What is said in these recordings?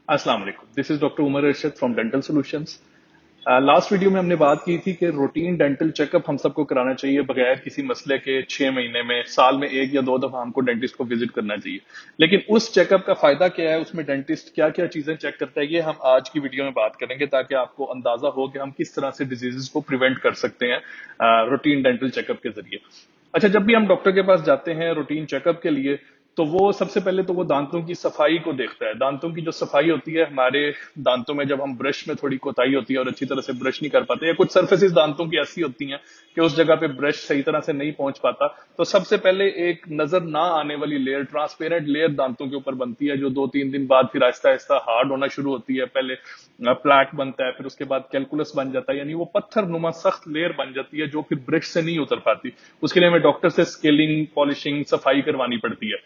अस्सलाम वालेकुम, this is doctor Umar Arshad from dental solutions. Last video में हमने बात की थी कि रूटीन डेंटल चेकअप हम सबको कराना चाहिए बगैर किसी मसले के। 6 महीने में, साल में एक या दो दफा हमको डेंटिस्ट को विजिट करना चाहिए। लेकिन उस चेकअप का फायदा क्या है, उसमें डेंटिस्ट क्या क्या चीजें चेक करता है, ये हम आज की वीडियो में बात करेंगे ताकि आपको अंदाजा हो कि हम किस तरह से डिजीजेस को प्रिवेंट कर सकते हैं रूटीन डेंटल चेकअप के जरिए। अच्छा, जब भी हम डॉक्टर के पास जाते हैं रूटीन चेकअप के लिए, तो वो सबसे पहले तो वो दांतों की सफाई को देखता है। दांतों की जो सफाई होती है, हमारे दांतों में जब हम ब्रश में थोड़ी कोताही होती है और अच्छी तरह से ब्रश नहीं कर पाते, या कुछ सर्फेसिस दांतों की ऐसी होती हैं कि उस जगह पे ब्रश सही तरह से नहीं पहुंच पाता, तो सबसे पहले एक नजर ना आने वाली लेयर, ट्रांसपेरेंट लेयर दांतों के ऊपर बनती है, जो 2-3 दिन बाद फिर आहिस्ता आहिस्ता हार्ड होना शुरू होती है। पहले प्लैक बनता है, फिर उसके बाद कैलकुलस बन जाता है, यानी वो पत्थर नुमा सख्त लेयर बन जाती है जो फिर ब्रश से नहीं उतर पाती। उसके लिए हमें डॉक्टर से स्केलिंग, पॉलिशिंग, सफाई करवानी पड़ती है।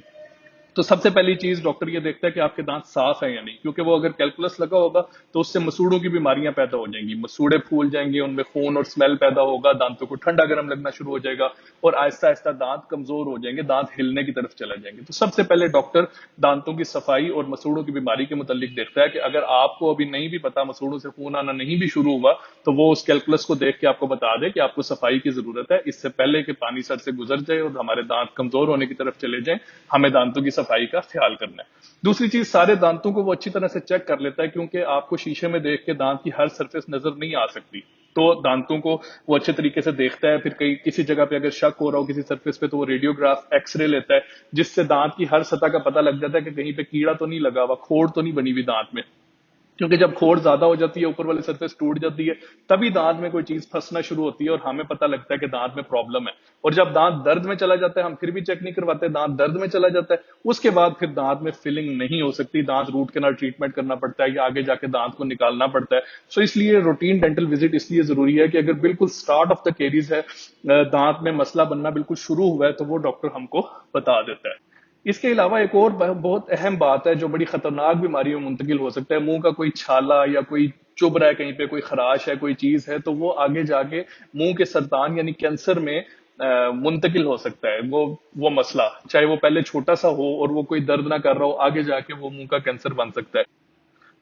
तो सबसे पहली चीज डॉक्टर ये देखता है कि आपके दांत साफ है या नहीं, क्योंकि वो अगर कैलकुलस लगा होगा तो उससे मसूड़ों की बीमारियां पैदा हो जाएंगी, मसूड़े फूल जाएंगे, उनमें खून और स्मेल पैदा होगा, दांतों को ठंडा गर्म लगना शुरू हो जाएगा और आहिस्ता आहिस्ता दांत कमजोर हो जाएंगे, दांत हिलने की तरफ चले जाएंगे। तो सबसे पहले डॉक्टर दांतों की सफाई और मसूड़ों की बीमारी के मुतालिक देखता है कि अगर आपको अभी नहीं भी पता, मसूड़ों से खून आना नहीं भी शुरू हुआ, तो वो उस कैलकुलस को देख के आपको बता दे कि आपको सफाई की जरूरत है, इससे पहले कि पानी सर से गुजर जाए और हमारे दांत कमजोर होने की तरफ चले जाए। हमें दांतों की सफाई का ख्याल करना है। दूसरी चीज, सारे दांतों को वो अच्छी तरह से चेक कर लेता है, क्योंकि आपको शीशे में देख के दांत की हर सरफेस नजर नहीं आ सकती। तो दांतों को वो अच्छे तरीके से देखता है। फिर कहीं किसी जगह पे अगर शक हो रहा हो किसी सरफेस पे, तो वो रेडियोग्राफ, एक्सरे लेता है, जिससे दांत की हर सतह का पता लग जाता है कि कहीं पे कीड़ा तो नहीं लगा हुआ, खोड़ तो नहीं बनी हुई दांत में। क्योंकि जब खोड़ ज्यादा हो जाती है, ऊपर वाली सरफेस टूट जाती है, तभी दांत में कोई चीज फंसना शुरू होती है और हमें पता लगता है कि दांत में प्रॉब्लम है। और जब दांत दर्द में चला जाता है, हम फिर भी चेक नहीं करवाते, दांत दर्द में चला जाता है, उसके बाद फिर दांत में फिलिंग नहीं हो सकती, दांत रूट कैनाल ट्रीटमेंट करना पड़ता है या आगे जाके दांत को निकालना पड़ता है। सो इसलिए रूटीन डेंटल विजिट इसलिए जरूरी है कि अगर बिल्कुल स्टार्ट ऑफ द केरीज है, दांत में मसला बनना बिल्कुल शुरू हुआ है, तो वो डॉक्टर हमको बता देता है। इसके अलावा एक और बहुत अहम बात है जो बड़ी खतरनाक बीमारी में मुंतकिल हो सकता है। मुंह का कोई छाला या कोई चुभ रहा है, कहीं पे कोई खराश है, कोई चीज है, तो वो आगे जाके मुंह के सरतान यानी कैंसर में मुंतकिल हो सकता है। वो मसला चाहे वो पहले छोटा सा हो और वो कोई दर्द ना कर रहा हो, आगे जाके वो मुंह का कैंसर बन सकता है।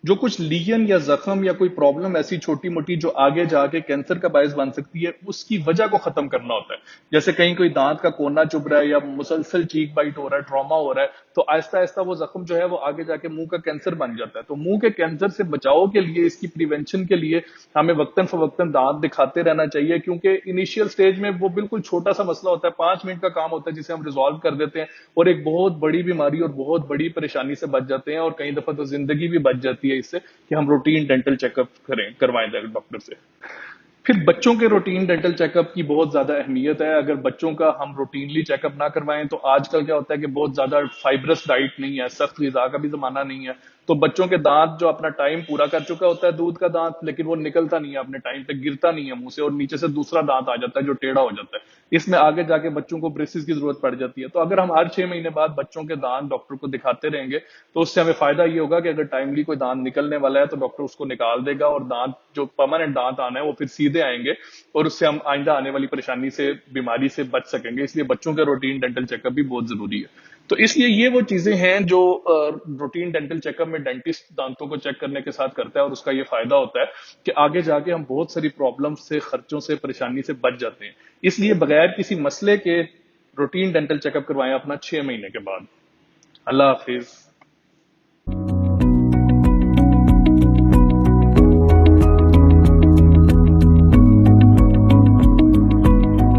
जो कुछ लीजन या जख्म या कोई प्रॉब्लम ऐसी छोटी मोटी जो आगे जाके कैंसर का बायस बन सकती है, उसकी वजह को खत्म करना होता है। जैसे कहीं कोई दांत का कोना चुभ रहा है या मुसलसल चीक बाइट हो रहा है, ट्रॉमा हो रहा है, तो आहिस्ता आहिस्ता वो जख्म जो है वो आगे जाके मुंह का कैंसर बन जाता है। तो मुंह के कैंसर से बचाव के लिए, इसकी प्रिवेंशन के लिए हमें वक्तन फवक्तन दांत दिखाते रहना चाहिए, क्योंकि इनिशियल स्टेज में वो बिल्कुल छोटा सा मसला होता है, 5 मिनट का काम होता है जिसे हम रिजॉल्व कर देते हैं और एक बहुत बड़ी बीमारी और बहुत बड़ी परेशानी से बच जाते हैं, और कई दफा तो जिंदगी भी बच जाती है इससे कि हम रूटीन डेंटल चेकअप करवाएं डॉक्टर से। फिर बच्चों के रूटीन डेंटल चेकअप की बहुत ज्यादा अहमियत है। अगर बच्चों का हम रूटीनली चेकअप ना करवाएं, तो आजकल क्या होता है कि बहुत ज्यादा फाइब्रस डाइट नहीं है, सख्त ग़िज़ा का भी जमाना नहीं है, तो बच्चों के दांत जो अपना टाइम पूरा कर चुका होता है, दूध का दांत, लेकिन वो निकलता नहीं है अपने टाइम पे, गिरता नहीं है मुंह से, और नीचे से दूसरा दांत आ जाता है जो टेढ़ा हो जाता है। इसमें आगे जाके बच्चों को ब्रेसिस की जरूरत पड़ जाती है। तो अगर हम हर 6 महीने बाद बच्चों के दांत डॉक्टर को दिखाते रहेंगे, तो उससे हमें फायदा ये होगा कि अगर टाइमली कोई दांत निकलने वाला है तो डॉक्टर उसको निकाल देगा, और दांत जो परमानेंट दांत आना है वो फिर सीधे आएंगे, और उससे हम आइंदा आने वाली परेशानी से, बीमारी से बच सकेंगे। इसलिए बच्चों का रूटीन डेंटल चेकअप भी बहुत जरूरी है। तो इसलिए ये वो चीजें हैं जो रूटीन डेंटल चेकअप में डेंटिस्ट दांतों को चेक करने के साथ करता है, और उसका ये फायदा होता है कि आगे जाके हम बहुत सारी प्रॉब्लम से, खर्चों से, परेशानी से बच जाते हैं। इसलिए बगैर किसी मसले के रूटीन डेंटल चेकअप करवाएं अपना 6 महीने के बाद। अल्लाह हाफिज।